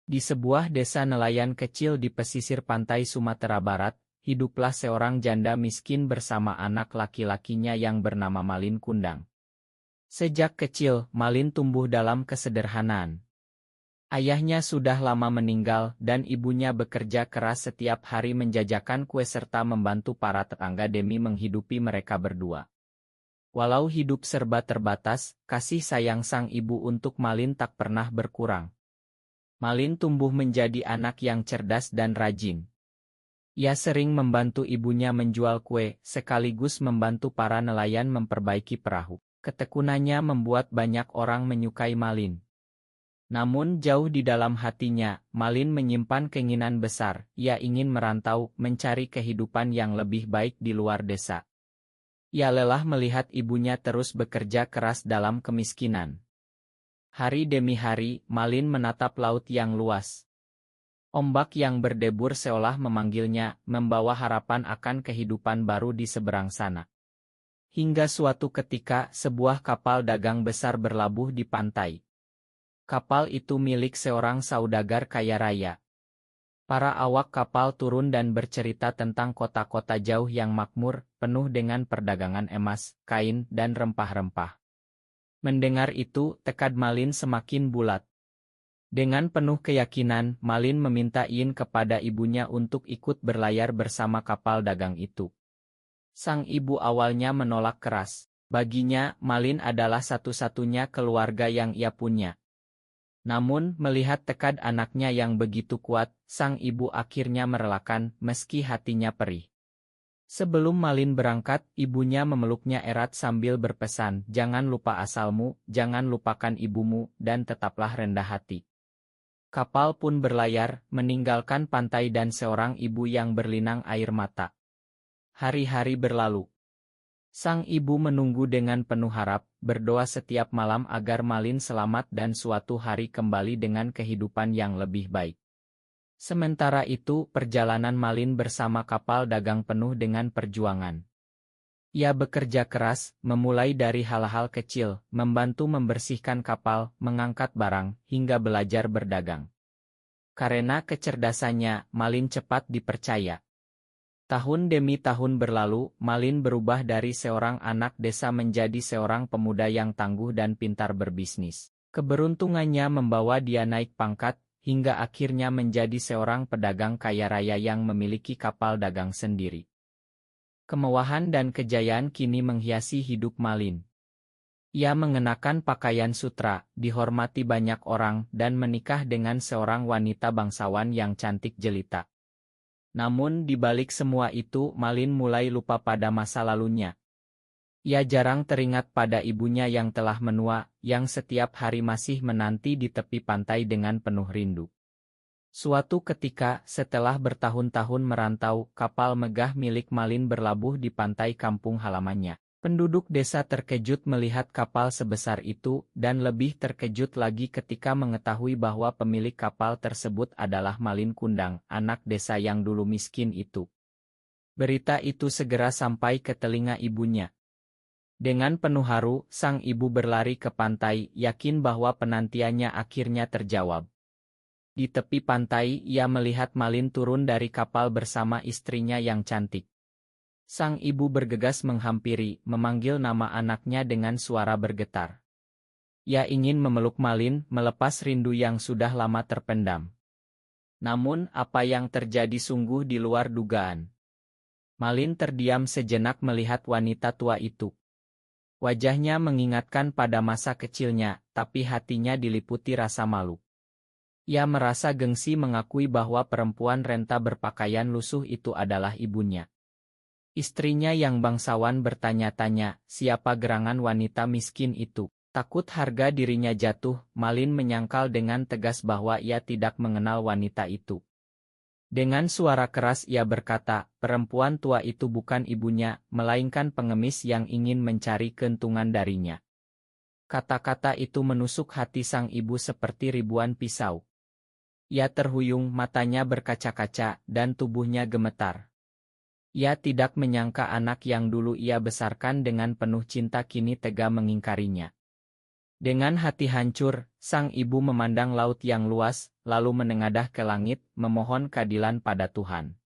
Di sebuah desa nelayan kecil di pesisir pantai Sumatera Barat, hiduplah seorang janda miskin bersama anak laki-lakinya yang bernama Malin Kundang. Sejak kecil, Malin tumbuh dalam kesederhanaan. Ayahnya sudah lama meninggal dan ibunya bekerja keras setiap hari menjajakan kue serta membantu para tetangga demi menghidupi mereka berdua. Walau hidup serba terbatas, kasih sayang sang ibu untuk Malin tak pernah berkurang. Malin tumbuh menjadi anak yang cerdas dan rajin. Ia sering membantu ibunya menjual kue, sekaligus membantu para nelayan memperbaiki perahu. Ketekunannya membuat banyak orang menyukai Malin. Namun jauh di dalam hatinya, Malin menyimpan keinginan besar. Ia ingin merantau, mencari kehidupan yang lebih baik di luar desa. Ia lelah melihat ibunya terus bekerja keras dalam kemiskinan. Hari demi hari, Malin menatap laut yang luas. Ombak yang berdebur seolah memanggilnya, membawa harapan akan kehidupan baru di seberang sana. Hingga suatu ketika, sebuah kapal dagang besar berlabuh di pantai. Kapal itu milik seorang saudagar kaya raya. Para awak kapal turun dan bercerita tentang kota-kota jauh yang makmur, penuh dengan perdagangan emas, kain, dan rempah-rempah. Mendengar itu, tekad Malin semakin bulat. Dengan penuh keyakinan, Malin meminta izin kepada ibunya untuk ikut berlayar bersama kapal dagang itu. Sang ibu awalnya menolak keras. Baginya, Malin adalah satu-satunya keluarga yang ia punya. Namun, melihat tekad anaknya yang begitu kuat, sang ibu akhirnya merelakan, meski hatinya perih. Sebelum Malin berangkat, ibunya memeluknya erat sambil berpesan, "Jangan lupa asalmu, jangan lupakan ibumu, dan tetaplah rendah hati." Kapal pun berlayar, meninggalkan pantai dan seorang ibu yang berlinang air mata. Hari-hari berlalu. Sang ibu menunggu dengan penuh harap, berdoa setiap malam agar Malin selamat dan suatu hari kembali dengan kehidupan yang lebih baik. Sementara itu, perjalanan Malin bersama kapal dagang penuh dengan perjuangan. Ia bekerja keras, memulai dari hal-hal kecil, membantu membersihkan kapal, mengangkat barang, hingga belajar berdagang. Karena kecerdasannya, Malin cepat dipercaya. Tahun demi tahun berlalu, Malin berubah dari seorang anak desa menjadi seorang pemuda yang tangguh dan pintar berbisnis. Keberuntungannya membawa dia naik pangkat, hingga akhirnya menjadi seorang pedagang kaya raya yang memiliki kapal dagang sendiri. Kemewahan dan kejayaan kini menghiasi hidup Malin. Ia mengenakan pakaian sutra, dihormati banyak orang, dan menikah dengan seorang wanita bangsawan yang cantik jelita. Namun di balik semua itu, Malin mulai lupa pada masa lalunya. Ia jarang teringat pada ibunya yang telah menua, yang setiap hari masih menanti di tepi pantai dengan penuh rindu. Suatu ketika, setelah bertahun-tahun merantau, kapal megah milik Malin berlabuh di pantai kampung halamannya. Penduduk desa terkejut melihat kapal sebesar itu, dan lebih terkejut lagi ketika mengetahui bahwa pemilik kapal tersebut adalah Malin Kundang, anak desa yang dulu miskin itu. Berita itu segera sampai ke telinga ibunya. Dengan penuh haru, sang ibu berlari ke pantai, yakin bahwa penantiannya akhirnya terjawab. Di tepi pantai, ia melihat Malin turun dari kapal bersama istrinya yang cantik. Sang ibu bergegas menghampiri, memanggil nama anaknya dengan suara bergetar. Ia ingin memeluk Malin, melepas rindu yang sudah lama terpendam. Namun, apa yang terjadi sungguh di luar dugaan. Malin terdiam sejenak melihat wanita tua itu. Wajahnya mengingatkan pada masa kecilnya, tapi hatinya diliputi rasa malu. Ia merasa gengsi mengakui bahwa perempuan renta berpakaian lusuh itu adalah ibunya. Istrinya yang bangsawan bertanya-tanya, siapa gerangan wanita miskin itu? Takut harga dirinya jatuh, Malin menyangkal dengan tegas bahwa ia tidak mengenal wanita itu. Dengan suara keras ia berkata, perempuan tua itu bukan ibunya, melainkan pengemis yang ingin mencari keuntungan darinya. Kata-kata itu menusuk hati sang ibu seperti ribuan pisau. Ia terhuyung, matanya berkaca-kaca, dan tubuhnya gemetar. Ia tidak menyangka anak yang dulu ia besarkan dengan penuh cinta kini tega mengingkarinya. Dengan hati hancur, sang ibu memandang laut yang luas, lalu menengadah ke langit, memohon keadilan pada Tuhan.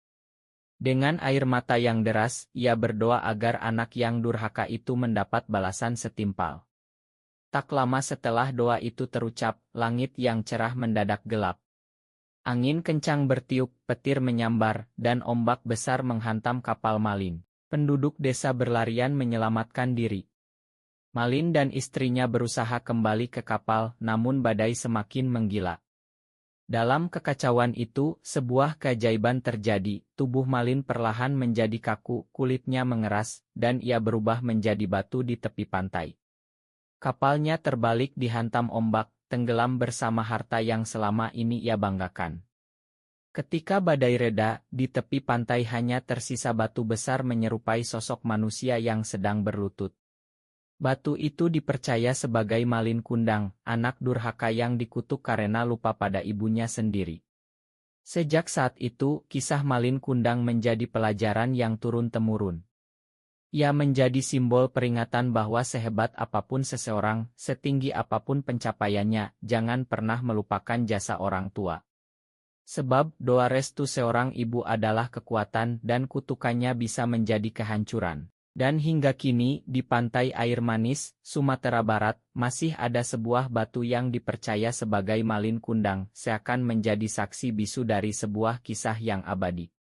Dengan air mata yang deras, ia berdoa agar anak yang durhaka itu mendapat balasan setimpal. Tak lama setelah doa itu terucap, langit yang cerah mendadak gelap. Angin kencang bertiup, petir menyambar, dan ombak besar menghantam kapal Malin. Penduduk desa berlarian menyelamatkan diri. Malin dan istrinya berusaha kembali ke kapal, namun badai semakin menggila. Dalam kekacauan itu, sebuah keajaiban terjadi, tubuh Malin perlahan menjadi kaku, kulitnya mengeras, dan ia berubah menjadi batu di tepi pantai. Kapalnya terbalik dihantam ombak, tenggelam bersama harta yang selama ini ia banggakan. Ketika badai reda, di tepi pantai hanya tersisa batu besar menyerupai sosok manusia yang sedang berlutut. Batu itu dipercaya sebagai Malin Kundang, anak durhaka yang dikutuk karena lupa pada ibunya sendiri. Sejak saat itu, kisah Malin Kundang menjadi pelajaran yang turun-temurun. Ia menjadi simbol peringatan bahwa sehebat apapun seseorang, setinggi apapun pencapaiannya, jangan pernah melupakan jasa orang tua. Sebab, doa restu seorang ibu adalah kekuatan dan kutukannya bisa menjadi kehancuran. Dan hingga kini, di pantai Air Manis, Sumatera Barat, masih ada sebuah batu yang dipercaya sebagai Malin Kundang, seakan menjadi saksi bisu dari sebuah kisah yang abadi.